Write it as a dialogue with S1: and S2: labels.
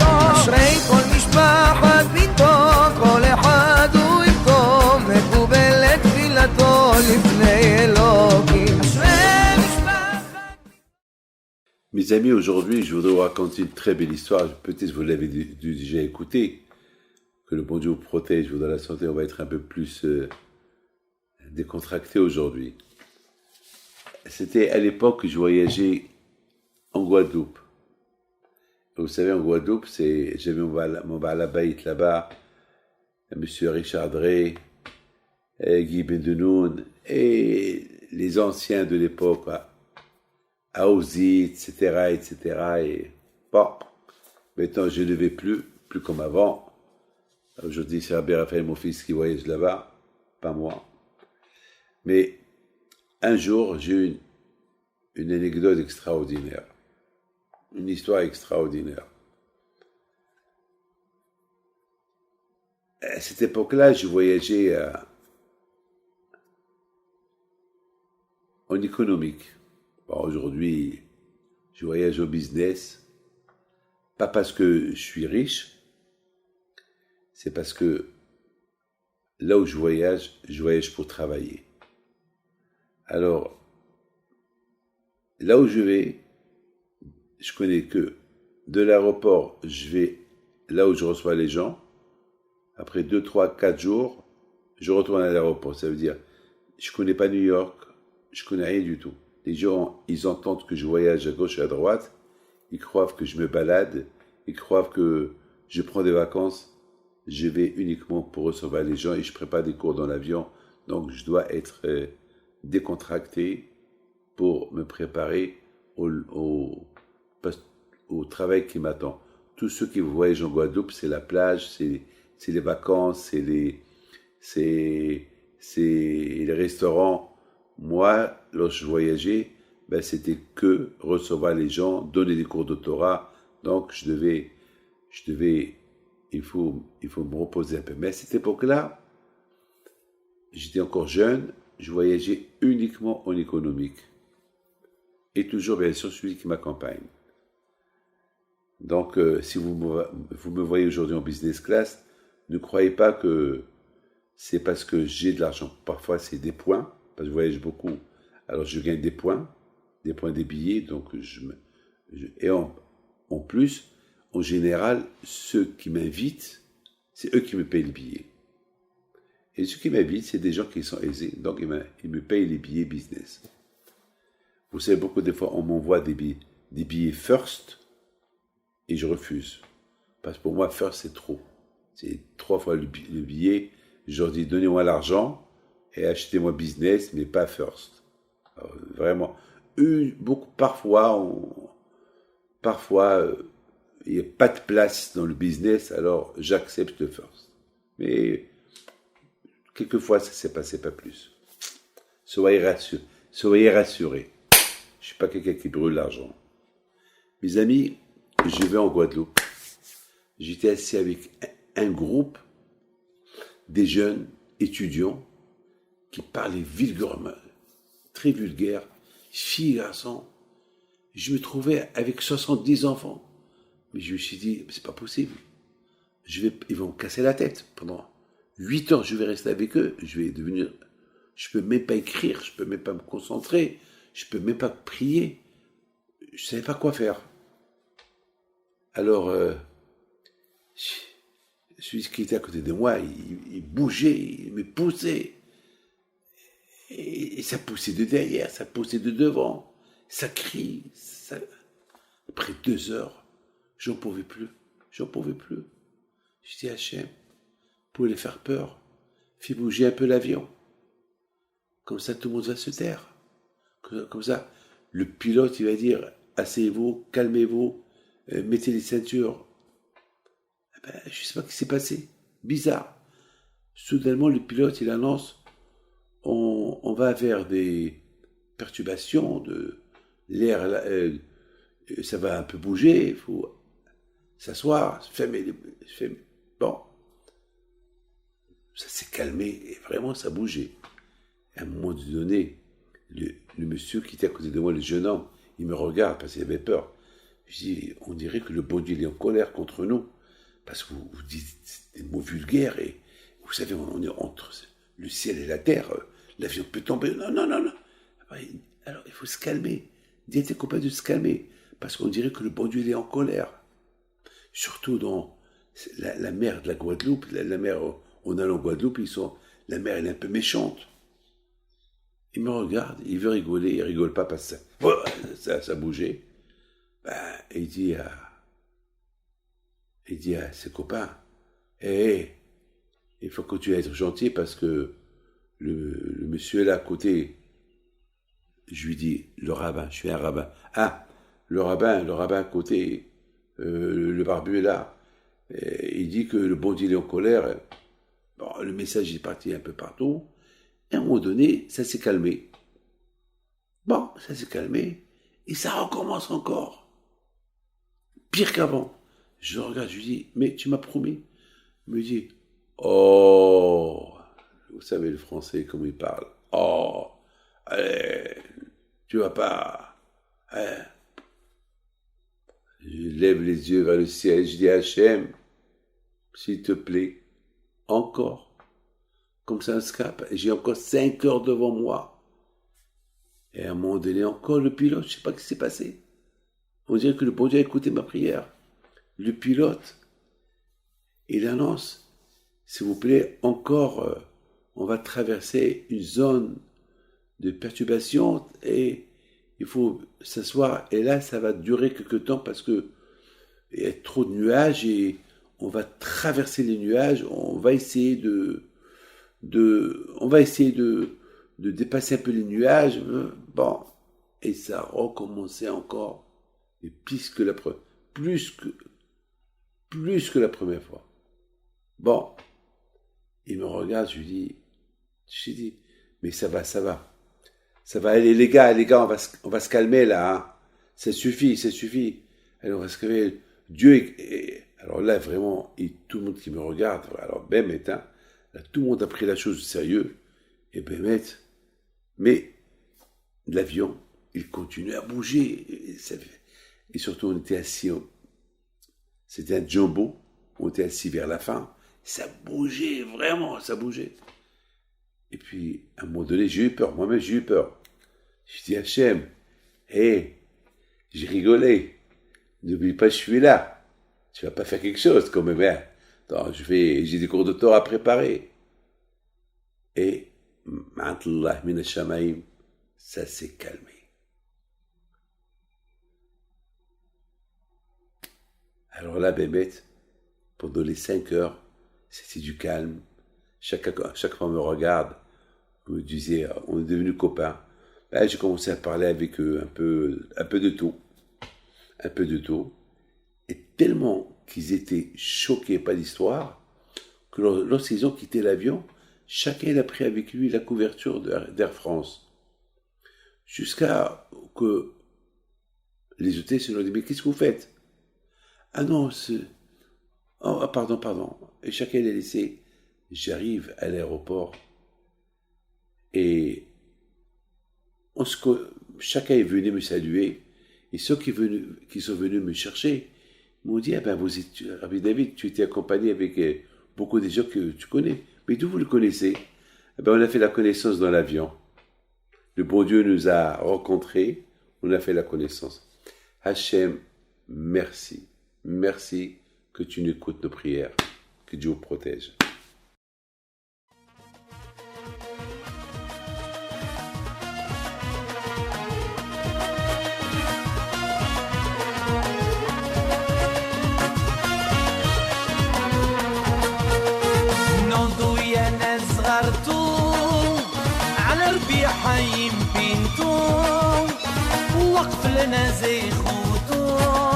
S1: אשרי כל משפחת ביתו, כל אחד הוא יבכו, מקובל את תפילתו לפני אלוקים. אשרי משפחת...
S2: Mes amis, aujourd'hui, je voudrais vous raconter une très belle histoire. Peut-être vous l'avez déjà écoutée. Que le bon Dieu vous protège, vous donne la santé. On va être un peu plus décontracté aujourd'hui. C'était à l'époque que je voyageais en Guadeloupe. Vous savez, en Guadeloupe, j'avais mon Balabaït là-bas, M. Richard Drey, Guy Bendenoun, et les anciens de l'époque, Aouzi, etc., etc. Et bon, maintenant, je ne vais plus comme avant. Aujourd'hui, c'est Rabbi Raphaël, mon fils, qui voyage là-bas, pas moi. Mais un jour, j'ai eu une anecdote extraordinaire. Une histoire extraordinaire. À cette époque-là, je voyageais en économique. Bon, aujourd'hui, je voyage au business. Pas parce que je suis riche, c'est parce que là où je voyage pour travailler. Alors, là où je vais, je connais que de l'aéroport, je vais là où je reçois les gens. Après 2, 3, 4 jours, je retourne à l'aéroport. Ça veut dire, je ne connais pas New York, je ne connais rien du tout. Les gens, ils entendent que je voyage à gauche et à droite, ils croient que je me balade, ils croient que je prends des vacances. Je vais uniquement pour recevoir les gens et je prépare des cours dans l'avion. Donc, je dois être décontracté pour me préparer au travail qui m'attend. Tous ceux qui voyagent en Guadeloupe, c'est la plage, c'est les vacances, c'est les restaurants. Moi, lorsque je voyageais, c'était que recevoir les gens, donner des cours de Torah. Donc, il faut me reposer un peu. Mais à cette époque-là, j'étais encore jeune, je voyageais uniquement en économique. Et toujours, bien sûr, celui qui m'accompagne. Donc, si vous me voyez aujourd'hui en business class, ne croyez pas que c'est parce que j'ai de l'argent. Parfois, c'est des points, parce que je voyage beaucoup. Alors, je gagne des points des billets. Donc, et en plus, en général, ceux qui m'invitent, c'est eux qui me payent les billets. Et ceux qui m'invitent, c'est des gens qui sont aisés. Donc, ils me payent les billets business. Vous savez, beaucoup de fois, on m'envoie des billets first et je refuse. Parce que pour moi, first, c'est trop. C'est 3 fois le billet. Je leur dis, donnez-moi l'argent et achetez-moi business, mais pas first. Alors, vraiment. Parfois, il n'y a pas de place dans le business, alors j'accepte le first. Mais quelquefois, ça ne s'est passé pas plus. Soyez rassurés. Je ne suis pas quelqu'un qui brûle l'argent. Mes amis, je vais en Guadeloupe. J'étais assis avec un groupe des jeunes étudiants qui parlaient vulgairement, très vulgaire, filles et garçons. Je me trouvais avec 70 enfants. Mais je me suis dit, c'est pas possible. Ils vont me casser la tête. Pendant 8 ans, je vais rester avec eux. Je peux même pas écrire, je peux même pas me concentrer, je peux même pas prier. Je savais pas quoi faire. Alors, celui qui était à côté de moi, il bougeait, il me poussait. Et ça poussait de derrière, ça poussait de devant. Ça crie. Après 2 heures, j'en pouvais plus. Je dis à Hachem, pour les faire peur, fais bouger un peu l'avion. Comme ça, tout le monde va se taire. Comme ça, le pilote, il va dire, asseyez-vous, calmez-vous, mettez les ceintures. Je ne sais pas ce qui s'est passé. Bizarre. Soudainement, le pilote, il annonce, on va vers des perturbations de l'air, ça va un peu bouger, il faut s'asseoir, fermer. Bon. Ça s'est calmé et vraiment ça bougeait. À un moment donné, le monsieur qui était à côté de moi, le jeune homme, il me regarde parce qu'il avait peur. Je dis, on dirait que le bon Dieu il est en colère contre nous, parce que vous dites des mots vulgaires, et vous savez, on est entre le ciel et la terre, l'avion peut tomber. Non, non, non, non. Alors, il faut se calmer. Dis à tes copains de se calmer, parce qu'on dirait que le bon Dieu il est en colère. Surtout dans la mer de la Guadeloupe, la mer, en allant en Guadeloupe, la mer elle est un peu méchante. Il me regarde, il veut rigoler, il rigole pas parce que ça bougeait. Et il dit à ses copains, hey, il faut continuer à être gentil parce que le monsieur est là à côté. Je lui dis, le rabbin, je suis un rabbin. Ah, le rabbin à côté, le barbu est là. Et il dit que le bon Dieu est en colère. Bon, le message est parti un peu partout. Et à un moment donné, ça s'est calmé. Bon, ça s'est calmé. Et ça recommence encore. Pire qu'avant. Je le regarde, je lui dis, mais tu m'as promis. Il me dit, oh, vous savez le français, comment il parle. Oh, allez, tu vas pas. Hein. Je lève les yeux vers le ciel, je dis à Hachem, s'il te plaît, encore. Comme ça, un scap, j'ai encore 5 heures devant moi. Et à un moment donné, encore le pilote, je ne sais pas ce qui s'est passé. On dirait que le bon Dieu a écouté ma prière. Le pilote, il annonce, s'il vous plaît, encore, on va traverser une zone de perturbation et il faut s'asseoir. Et là, ça va durer quelque temps parce que il y a trop de nuages et on va traverser les nuages. On va essayer de dépasser un peu les nuages. Bon, et ça a recommencé encore. Et plus que la première fois. Bon, il me regarde, je lui dis, mais ça va. Ça va aller, les gars, on va se calmer là. Hein. Ça suffit. Allez, on va se calmer. Dieu alors là, vraiment, tout le monde qui me regarde, alors Bémet, hein, là, tout le monde a pris la chose au sérieux. Et Bémet, mais l'avion, il continue à bouger. Et surtout, on était assis, c'était un jumbo, on était assis vers la fin. Ça bougeait, vraiment, ça bougeait. Et puis, à un moment donné, j'ai eu peur. Moi-même, j'ai eu peur. Je dis à Hachem, hé, j'ai rigolé. N'oublie pas, je suis là. Tu vas pas faire quelque chose, quand même. Hein. Attends, j'ai des cours de Torah à préparer. Et, ma'atallah min hashamaim, ça s'est calmé. Alors là, Bémet, pendant les 5 heures, c'était du calme. Chaque fois on me regarde, on me disait, on est devenus copains. Là, j'ai commencé à parler avec eux un peu de tout. Et tellement qu'ils étaient choqués par l'histoire, que lorsqu'ils ont quitté l'avion, chacun a pris avec lui la couverture d'Air France. Jusqu'à que les hôtesses se leur dit, mais qu'est-ce que vous faites? Ah non, pardon. Et chacun l'a laissé. J'arrive à l'aéroport et chacun est venu me saluer. Et ceux qui sont venus me chercher m'ont dit, Rabbi David, tu étais accompagné avec beaucoup de gens que tu connais. Mais d'où vous le connaissez? On a fait la connaissance dans l'avion. Le bon Dieu nous a rencontrés, on a fait la connaissance. Hachem, merci. Merci que tu nous écoutes nos prières. Que Dieu vous protège.
S1: حيم بنتو وقف لنا زي خوتو